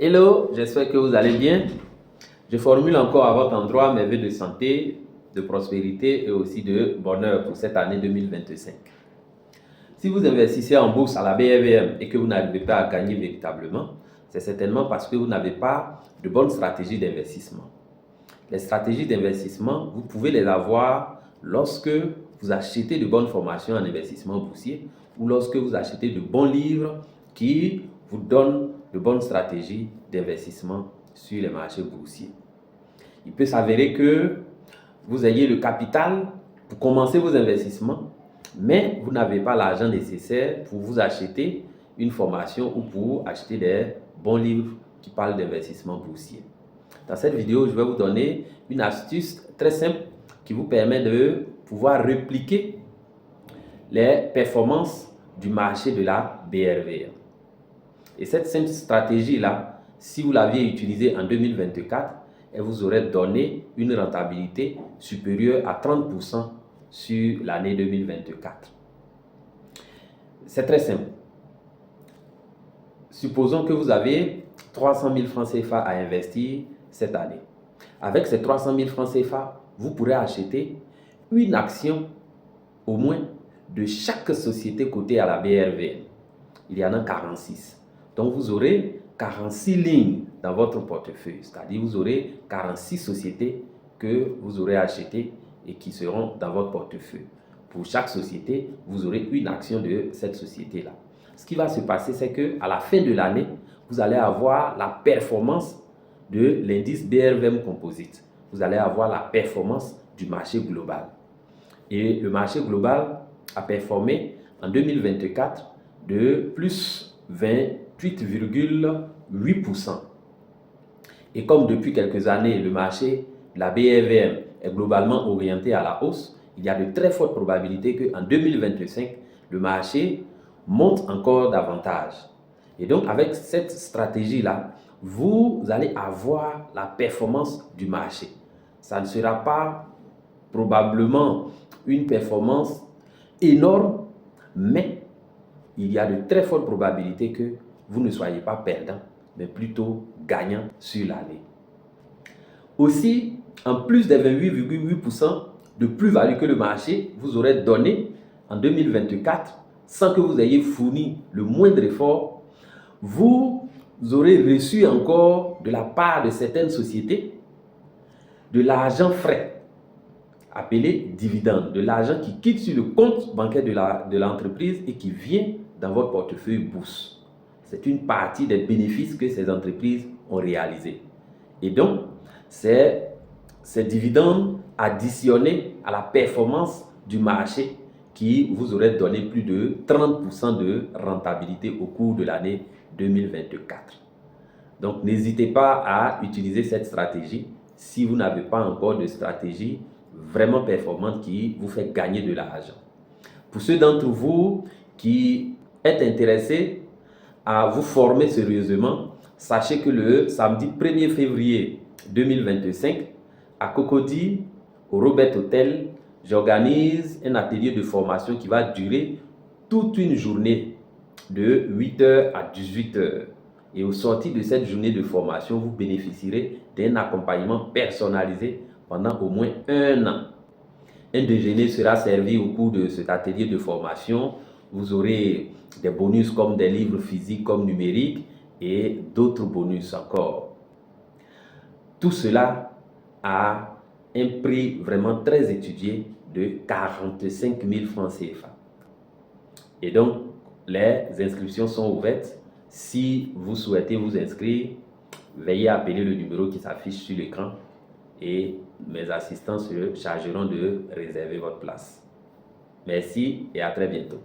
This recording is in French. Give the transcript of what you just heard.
Hello, j'espère que vous allez bien. Je formule encore à votre endroit mes vœux de santé, de prospérité et aussi de bonheur pour cette année 2025. Si vous investissez en bourse à la BRVM et que vous n'arrivez pas à gagner véritablement, c'est certainement parce que vous n'avez pas de bonne stratégie d'investissement. Les stratégies d'investissement, vous pouvez les avoir lorsque vous achetez de bonnes formations en investissement boursier ou lorsque vous achetez de bons livres qui vous donnent de bonnes stratégies d'investissement sur les marchés boursiers. Il peut s'avérer que vous ayez le capital pour commencer vos investissements, mais vous n'avez pas l'argent nécessaire pour vous acheter une formation ou pour acheter des bons livres qui parlent d'investissement boursier. Dans cette vidéo, je vais vous donner une astuce très simple qui vous permet de pouvoir répliquer les performances du marché de la BRVM. Et cette simple stratégie-là, si vous l'aviez utilisée en 2024, elle vous aurait donné une rentabilité supérieure à 30% sur l'année 2024. C'est très simple. Supposons que vous avez 300 000 francs CFA à investir cette année. Avec ces 300 000 francs CFA, vous pourrez acheter une action au moins de chaque société cotée à la BRVM. Il y en a 46. Donc vous aurez 46 lignes dans votre portefeuille, c'est-à-dire vous aurez 46 sociétés que vous aurez achetées et qui seront dans votre portefeuille. Pour chaque société, vous aurez une action de cette société-là. Ce qui va se passer, c'est qu'à la fin de l'année, vous allez avoir la performance de l'indice BRVM Composite. Vous allez avoir la performance du marché global. Et le marché global a performé en 2024 de plus 28,8%. Et comme depuis quelques années, le marché, la BRVM, est globalement orienté à la hausse, il y a de très fortes probabilités qu'en 2025, le marché monte encore davantage. Et donc, avec cette stratégie-là, vous allez avoir la performance du marché. Ça ne sera pas probablement une performance énorme, mais il y a de très fortes probabilités que vous ne soyez pas perdant, mais plutôt gagnant sur l'année. Aussi, en plus des 28,8% de plus-value que le marché vous aurait donné en 2024, sans que vous ayez fourni le moindre effort, vous aurez reçu encore de la part de certaines sociétés de l'argent frais, appelé dividende, de l'argent qui quitte sur le compte bancaire de l'entreprise et qui vient dans votre portefeuille bourse. C'est une partie des bénéfices que ces entreprises ont réalisés. Et donc, c'est ces dividendes additionnés à la performance du marché qui vous aurait donné plus de 30% de rentabilité au cours de l'année 2024. Donc, n'hésitez pas à utiliser cette stratégie si vous n'avez pas encore de stratégie vraiment performante qui vous fait gagner de l'argent. Pour ceux d'entre vous qui êtes intéressés à vous former sérieusement, sachez que le samedi 1er février 2025, à Cocody, au Robert Hotel, j'organise un atelier de formation qui va durer toute une journée de 8h à 18h. Et au sortir de cette journée de formation, vous bénéficierez d'un accompagnement personnalisé pendant au moins 1 an. Un déjeuner sera servi au cours de cet atelier de formation. Vous aurez des bonus comme des livres physiques comme numériques et d'autres bonus encore. Tout cela a un prix vraiment très étudié de 45 000 francs CFA. Et donc, les inscriptions sont ouvertes. Si vous souhaitez vous inscrire, veuillez appeler le numéro qui s'affiche sur l'écran et mes assistants se chargeront de réserver votre place. Merci et à très bientôt.